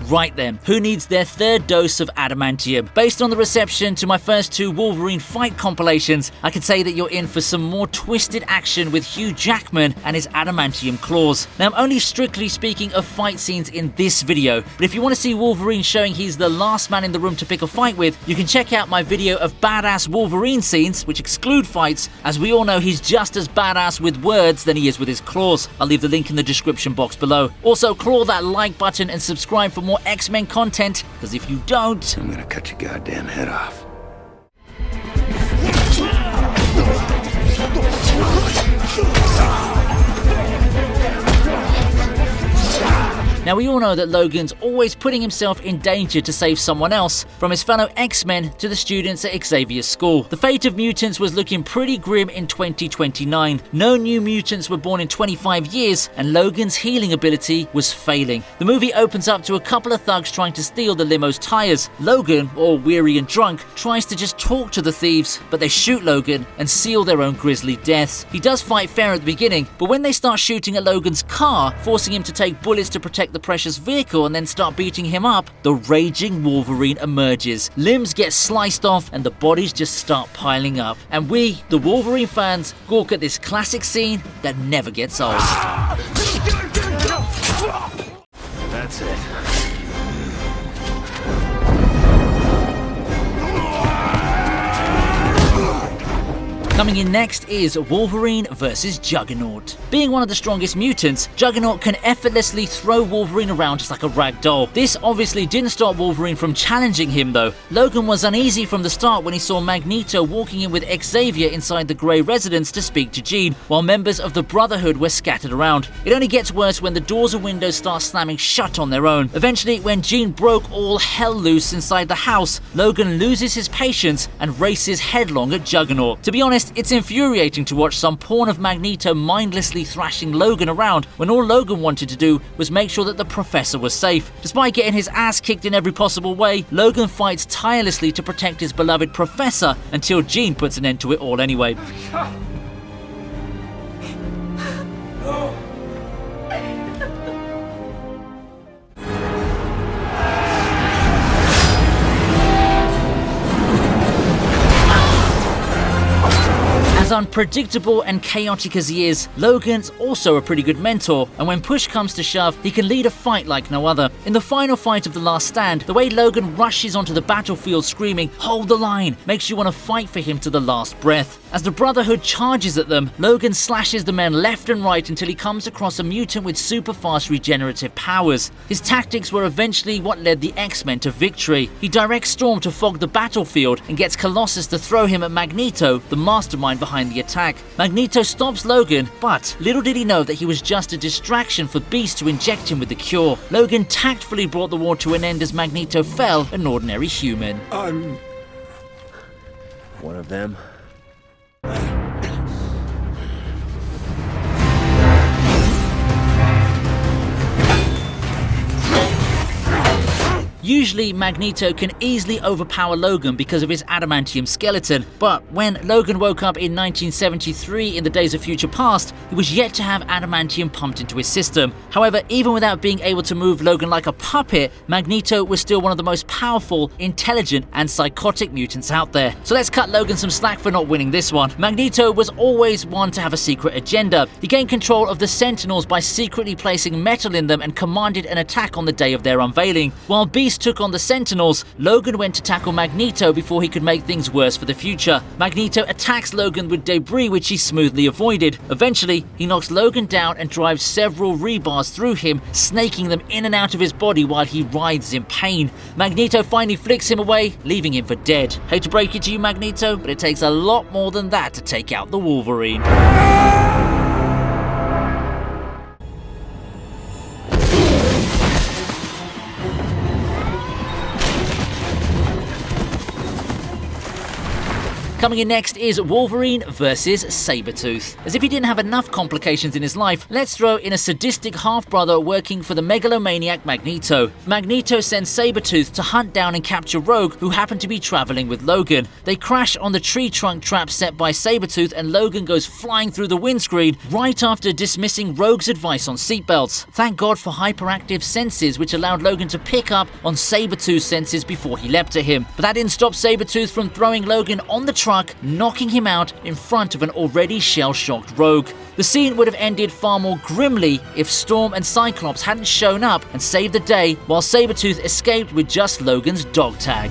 Right then, who needs their third dose of adamantium? Based on the reception to my first two Wolverine fight compilations, I can say that you're in for some more twisted action with Hugh Jackman and his adamantium claws. Now, I'm only strictly speaking of fight scenes in this video, but if you want to see Wolverine showing he's the last man in the room to pick a fight with, you can check out my video of badass Wolverine scenes, which exclude fights, as we all know he's just as badass with words than he is with his claws. I'll leave the link in the description box below. Also, claw that like button and subscribe for more X-Men content, because if you don't, I'm gonna cut your goddamn head off. Now, we all know that Logan's always putting himself in danger to save someone else, from his fellow X-Men to the students at Xavier's school. The fate of mutants was looking pretty grim in 2029. No new mutants were born in 25 years, and Logan's healing ability was failing. The movie opens up to a couple of thugs trying to steal the limo's tires. Logan, all weary and drunk, tries to just talk to the thieves, but they shoot Logan and seal their own grisly deaths. He does fight fair at the beginning, but when they start shooting at Logan's car, forcing him to take bullets to protect the precious vehicle and then start beating him up, the raging Wolverine emerges. Limbs get sliced off and the bodies just start piling up. And we, the Wolverine fans, gawk at this classic scene that never gets old. That's it. Coming in next is Wolverine vs. Juggernaut. Being one of the strongest mutants, Juggernaut can effortlessly throw Wolverine around just like a rag doll. This obviously didn't stop Wolverine from challenging him though. Logan was uneasy from the start when he saw Magneto walking in with Xavier inside the Grey residence to speak to Jean, while members of the Brotherhood were scattered around. It only gets worse when the doors and windows start slamming shut on their own. Eventually, when Jean broke all hell loose inside the house, Logan loses his patience and races headlong at Juggernaut. To be honest, it's infuriating to watch some porn of Magneto mindlessly thrashing Logan around when all Logan wanted to do was make sure that the professor was safe. Despite getting his ass kicked in every possible way, Logan fights tirelessly to protect his beloved professor until Jean puts an end to it all anyway. As unpredictable and chaotic as he is, Logan's also a pretty good mentor, and when push comes to shove, he can lead a fight like no other. In the final fight of The Last Stand, the way Logan rushes onto the battlefield screaming, "Hold the line," makes you want to fight for him to the last breath. As the Brotherhood charges at them, Logan slashes the men left and right until he comes across a mutant with super fast regenerative powers. His tactics were eventually what led the X-Men to victory. He directs Storm to fog the battlefield and gets Colossus to throw him at Magneto, the mastermind behind the attack. Magneto stops Logan, but little did he know that he was just a distraction for Beast to inject him with the cure. Logan tactfully brought the war to an end as Magneto fell an ordinary human. I'm one of them. Usually, Magneto can easily overpower Logan because of his adamantium skeleton, but when Logan woke up in 1973 in the Days of Future Past, he was yet to have adamantium pumped into his system. However, even without being able to move Logan like a puppet, Magneto was still one of the most powerful, intelligent, and psychotic mutants out there. So let's cut Logan some slack for not winning this one. Magneto was always one to have a secret agenda. He gained control of the Sentinels by secretly placing metal in them and commanded an attack on the day of their unveiling. While Beast took on the Sentinels, Logan went to tackle Magneto before he could make things worse for the future. Magneto attacks Logan with debris which he smoothly avoided. Eventually, he knocks Logan down and drives several rebars through him, snaking them in and out of his body while he writhes in pain. Magneto finally flicks him away, leaving him for dead. Hate to break it to you, Magneto, but it takes a lot more than that to take out the Wolverine. Coming in next is Wolverine versus Sabretooth. As if he didn't have enough complications in his life, let's throw in a sadistic half-brother working for the megalomaniac Magneto. Magneto sends Sabretooth to hunt down and capture Rogue, who happened to be traveling with Logan. They crash on the tree trunk trap set by Sabretooth, and Logan goes flying through the windscreen right after dismissing Rogue's advice on seatbelts. Thank God for hyperactive senses, which allowed Logan to pick up on Sabretooth's senses before he leapt at him. But that didn't stop Sabretooth from throwing Logan on the truck, knocking him out in front of an already shell-shocked Rogue. The scene would have ended far more grimly if Storm and Cyclops hadn't shown up and saved the day, while Sabretooth escaped with just Logan's dog tag.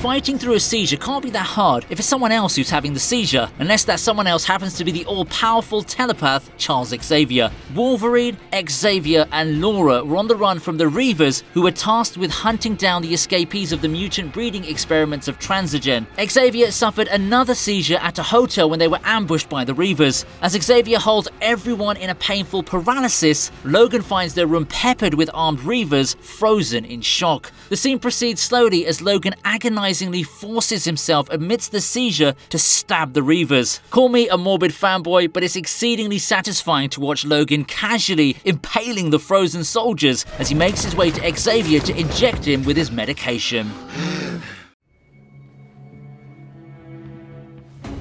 Fighting through a seizure can't be that hard if it's someone else who's having the seizure, unless that someone else happens to be the all-powerful telepath Charles Xavier. Wolverine, Xavier, and Laura were on the run from the Reavers, who were tasked with hunting down the escapees of the mutant breeding experiments of Transigen. Xavier suffered another seizure at a hotel when they were ambushed by the Reavers. As Xavier holds everyone in a painful paralysis, Logan finds their room peppered with armed Reavers, frozen in shock. The scene proceeds slowly as Logan agonizingly forces himself amidst the seizure to stab the Reavers. Call me a morbid fanboy, but it's exceedingly satisfying to watch Logan casually impaling the frozen soldiers as he makes his way to Xavier to inject him with his medication.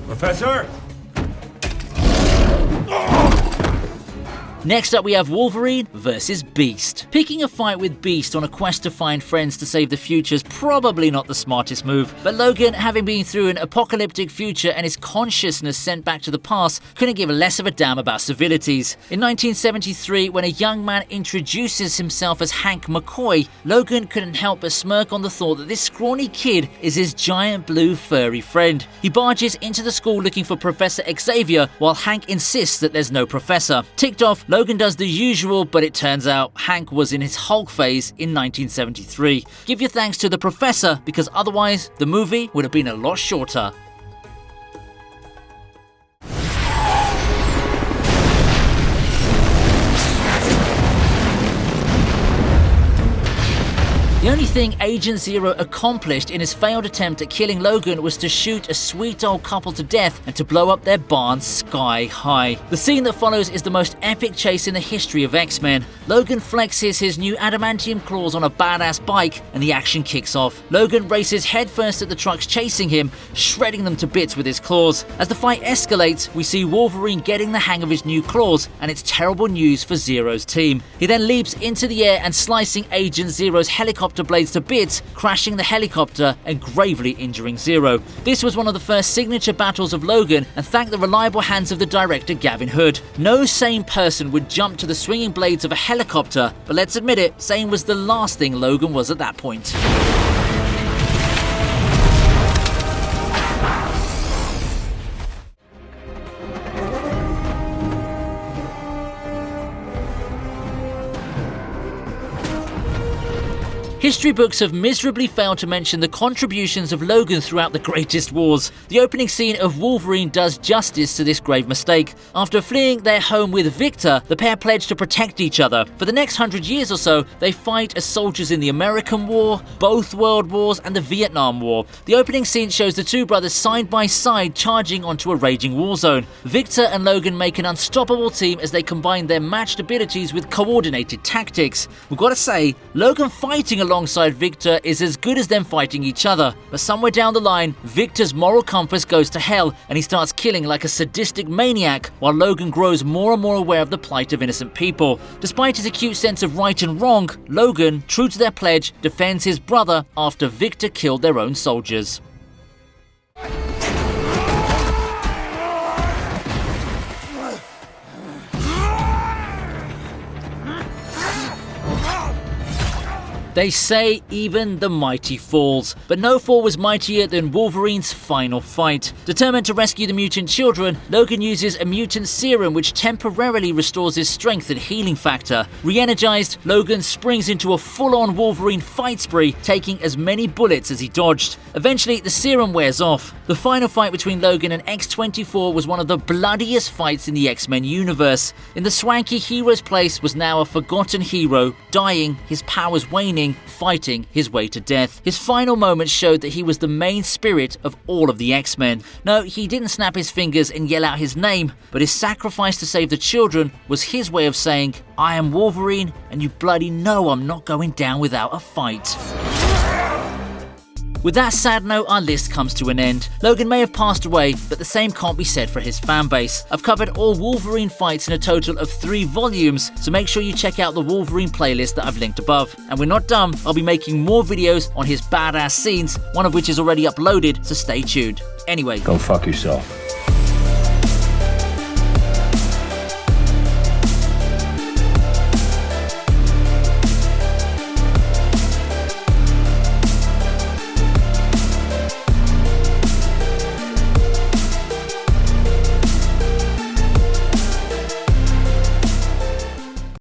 Professor? Next up we have Wolverine versus Beast. Picking a fight with Beast on a quest to find friends to save the future is probably not the smartest move, but Logan, having been through an apocalyptic future and his consciousness sent back to the past, couldn't give less of a damn about civilities. In 1973, when a young man introduces himself as Hank McCoy, Logan couldn't help but smirk on the thought that this scrawny kid is his giant blue furry friend. He barges into the school looking for Professor Xavier, while Hank insists that there's no professor. Ticked off, Logan does the usual, but it turns out Hank was in his Hulk phase in 1973. Give your thanks to the professor, because otherwise the movie would have been a lot shorter. The only thing Agent Zero accomplished in his failed attempt at killing Logan was to shoot a sweet old couple to death and to blow up their barn sky high. The scene that follows is the most epic chase in the history of X-Men. Logan flexes his new adamantium claws on a badass bike and the action kicks off. Logan races headfirst at the trucks chasing him, shredding them to bits with his claws. As the fight escalates, we see Wolverine getting the hang of his new claws, and it's terrible news for Zero's team. He then leaps into the air and slicing Agent Zero's helicopter blades to bits, crashing the helicopter and gravely injuring Zero. This was one of the first signature battles of Logan, and thank the reliable hands of the director Gavin Hood. No sane person would jump to the swinging blades of a helicopter, but let's admit it, sane was the last thing Logan was at that point. History books have miserably failed to mention the contributions of Logan throughout the greatest wars. The opening scene of Wolverine does justice to this grave mistake. After fleeing their home with Victor, the pair pledge to protect each other. For the next 100 years or so, they fight as soldiers in the American War, both World Wars, and the Vietnam War. The opening scene shows the two brothers side by side charging onto a raging war zone. Victor and Logan make an unstoppable team as they combine their matched abilities with coordinated tactics. We've got to say, Logan fighting alongside Victor is as good as them fighting each other, but somewhere down the line, Victor's moral compass goes to hell and he starts killing like a sadistic maniac, while Logan grows more and more aware of the plight of innocent people. Despite his acute sense of right and wrong, Logan, true to their pledge, defends his brother after Victor killed their own soldiers. They say even the mighty falls, but no fall was mightier than Wolverine's final fight. Determined to rescue the mutant children, Logan uses a mutant serum which temporarily restores his strength and healing factor. Re-energized, Logan springs into a full-on Wolverine fight spree, taking as many bullets as he dodged. Eventually, the serum wears off. The final fight between Logan and X-24 was one of the bloodiest fights in the X-Men universe. In the swanky hero's place was now a forgotten hero, dying, his powers waning, fighting his way to death. His final moments showed that he was the main spirit of all of the X-Men. No, he didn't snap his fingers and yell out his name, but his sacrifice to save the children was his way of saying, I am Wolverine, and you bloody know I'm not going down without a fight. With that sad note, our list comes to an end. Logan may have passed away, but the same can't be said for his fanbase. I've covered all Wolverine fights in a total of 3 volumes, so make sure you check out the Wolverine playlist that I've linked above. And we're not done, I'll be making more videos on his badass scenes, one of which is already uploaded, so stay tuned. Anyway, Go fuck yourself.